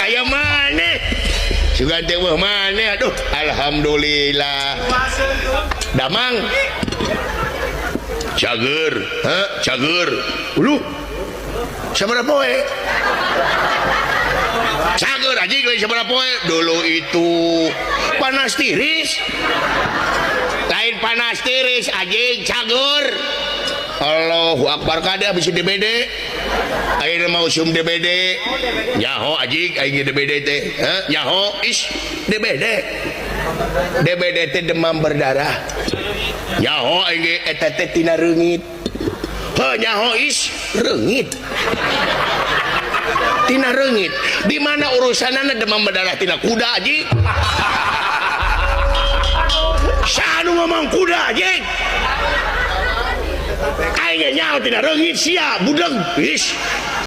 aya maneh sugan teh maneh aduh alhamdulillah damang cager cager lu sabaraha poe cager aja geus sabaraha poe dulu itu panas tiris lain panas tiris anjing cager Allahu Akbar kada bisa DBD ayeuna mau sum DBD nyaho anjing aing DBD teh nyaho is DBD DBD teh demam berdarah nyaho aing eta teh tina reungit nyaho is reungit tina reungit di mana urusanana demam berdarah tina kuda anjing sanu ngomong kuda anjing aing nyaho tina reungit sia budeg is